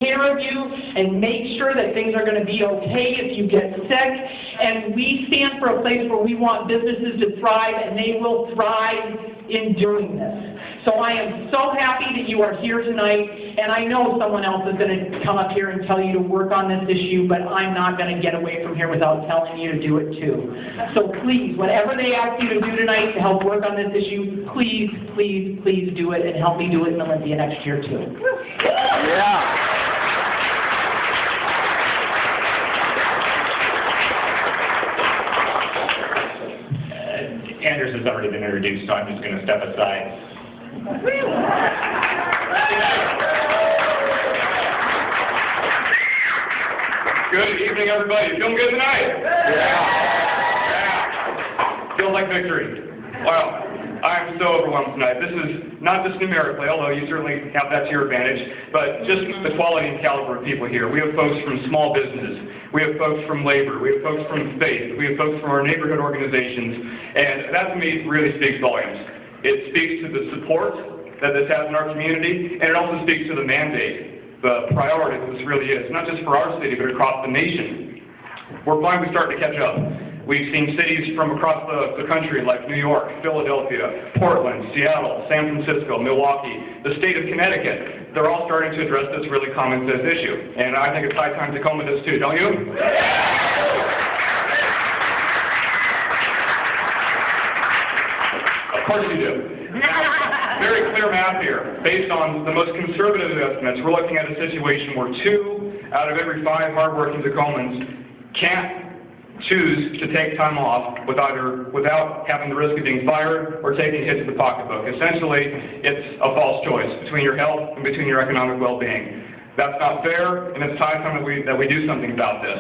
care of you and make sure that things are going to be okay if you get sick. And we stand for a place where we want businesses to thrive, and they will thrive in doing this. So I am so happy that you are here tonight, and I know someone else is going to come up here and tell you to work on this issue, but I'm not going to get away from here without telling you to do it too. So please, whatever they ask you to do tonight to help work on this issue, please, please, please do it, and help me do it in Olympia next year too. Yeah. Anders has already been introduced, so I'm just going to step aside. Good evening, everybody. Feeling good tonight? Yeah. Feels like victory. Wow. I'm so overwhelmed tonight. This is not just numerically, although you certainly have that to your advantage, but just the quality and caliber of people here. We have folks from small business. We have folks from labor. We have folks from faith. We have folks from our neighborhood organizations. And that, to me, really speaks volumes. It speaks to the support that this has in our community, and it also speaks to the mandate, the priority that this really is, not just for our city, but across the nation. We're finally starting to catch up. We've seen cities from across the country like New York, Philadelphia, Portland, Seattle, San Francisco, Milwaukee, the state of Connecticut. They're all starting to address this really common sense issue. And I think it's high time Tacoma does too, don't you? Of course you do. Very clear math here. Based on the most conservative estimates, we're looking at a situation where 2 out of every 5 hardworking Tacomans can't choose to take time off without having the risk of being fired or taking a hit to the pocketbook. Essentially, it's a false choice between your health and between your economic well-being. That's not fair, and it's high time that we do something about this.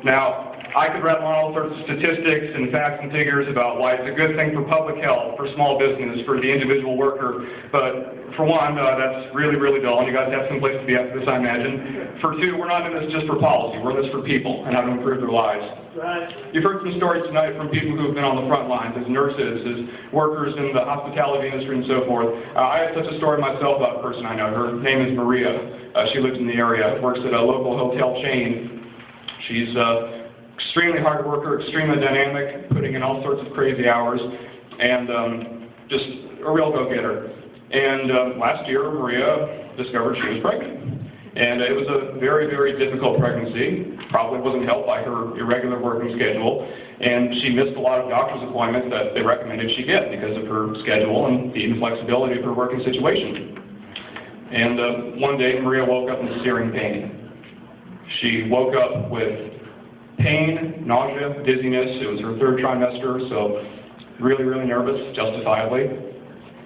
Now, I could rattle on all sorts of statistics and facts and figures about why it's a good thing for public health, for small business, for the individual worker, but for one, that's really, really dull, and you guys have some place to be after this, I imagine. For two, we're not in this just for policy, we're in this for people and how to improve their lives. Right. You've heard some stories tonight from people who have been on the front lines, as nurses, as workers in the hospitality industry and so forth. I have such a story myself about a person I know. Her name is Maria. She lives in the area, works at a local hotel chain. She's extremely hard worker, extremely dynamic, putting in all sorts of crazy hours, and just a real go-getter. And last year, Maria discovered she was pregnant. And it was a very, very difficult pregnancy. Probably wasn't helped by her irregular working schedule. And she missed a lot of doctor's appointments that they recommended she get because of her schedule and the inflexibility of her working situation. And one day, Maria woke up in searing pain. She woke up with pain, nausea, dizziness. It was her 3rd trimester, so really, really nervous, justifiably.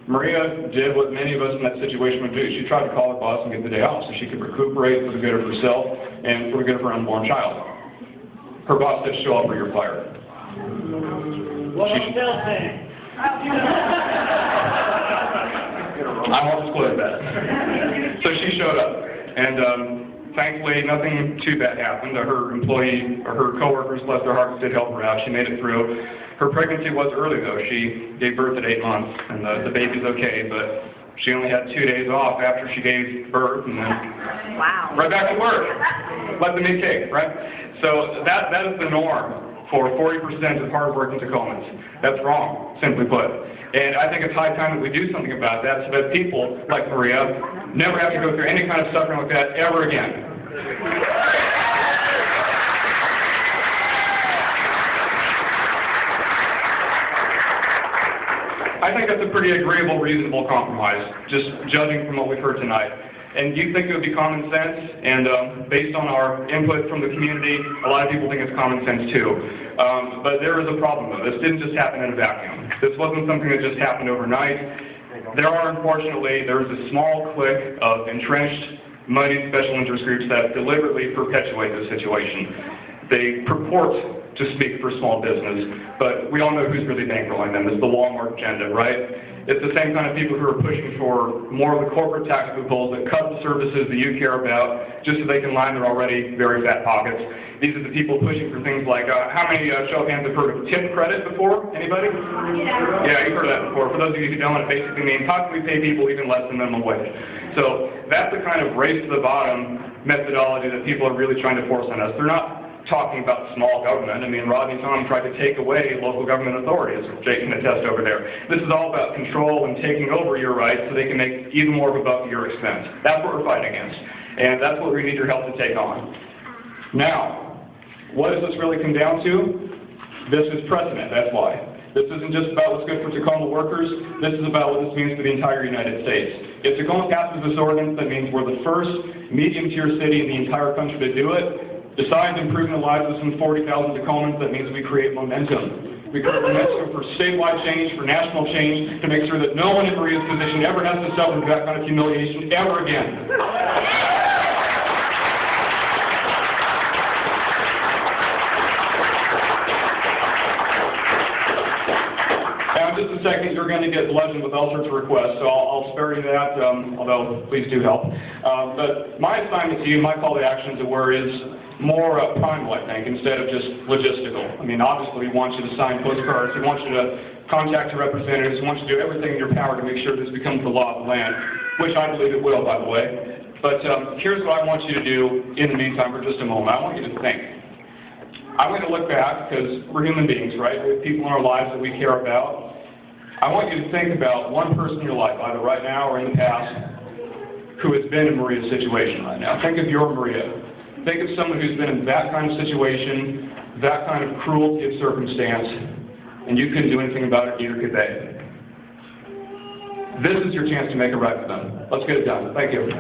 Maria did what many of us in that situation would do. She tried to call her boss and get the day off so she could recuperate for the good of herself and for the good of her unborn child. Her boss said, "Show up or you're fired." I won't disclose that. So she showed up, and thankfully nothing too bad happened. Her employee or her coworkers, bless their hearts, did help her out. She made it through. Her pregnancy was early though. She gave birth at 8 months, and the baby's okay, but she only had 2 days off after she gave birth, and then right back to work. Let them eat cake, right? So that is the norm for 40% of hardworking Tacomans. That's wrong, simply put. And I think it's high time that we do something about that so that people like Maria never have to go through any kind of suffering like that ever again. I think that's a pretty agreeable, reasonable compromise, just judging from what we've heard tonight. And you think it would be common sense, and based on our input from the community, a lot of people think it's common sense too. But there is a problem though. This didn't just happen in a vacuum. This wasn't something that just happened overnight. There's a small clique of entrenched, moneyed special interest groups that deliberately perpetuate this situation. They purport to speak for small business, but we all know who's really bankrolling them. It's the Walmart agenda, right? It's the same kind of people who are pushing for more of the corporate tax loopholes that cut the services that you care about just so they can line their already very fat pockets. These are the people pushing for things like, how many show of hands have heard of tip credit before? Anybody? Yeah, you've heard of that before. For those of you who don't, it basically means how can we pay people even less than minimum wage? So that's the kind of race to the bottom methodology that people are really trying to force on us. They're not talking about small government. I mean, Rodney Tom tried to take away local government authority, as Jake can attest over there. This is all about control and taking over your rights so they can make even more of a buck at your expense. That's what we're fighting against. And that's what we need your help to take on. Now, what does this really come down to? This is precedent, that's why. This isn't just about what's good for Tacoma workers. This is about what this means for the entire United States. If Tacoma passes this ordinance, that means we're the first medium-tier city in the entire country to do it. Besides improving the lives of some 40,000 Tacomans, that means we create momentum. We create momentum for statewide change, for national change, to make sure that no one in Maria's position ever has to suffer that kind of humiliation ever again. Just a second, you're going to get bludgeoned with all sorts of requests, so I'll spare you that, although please do help. But my assignment to you, my call to action, as it were, is more primal, I think, instead of just logistical. I mean, obviously, we want you to sign postcards, we want you to contact your representatives, we want you to do everything in your power to make sure this becomes the law of the land, which I believe it will, by the way. But here's what I want you to do in the meantime for just a moment. I want you to think. I'm going to look back, because we're human beings, right? We have people in our lives that we care about. I want you to think about one person in your life, either right now or in the past, who has been in Maria's situation right now. Think of your Maria. Think of someone who's been in that kind of situation, that kind of cruelty of circumstance, and you couldn't do anything about it, neither could they. This is your chance to make it right for them. Let's get it done. Thank you.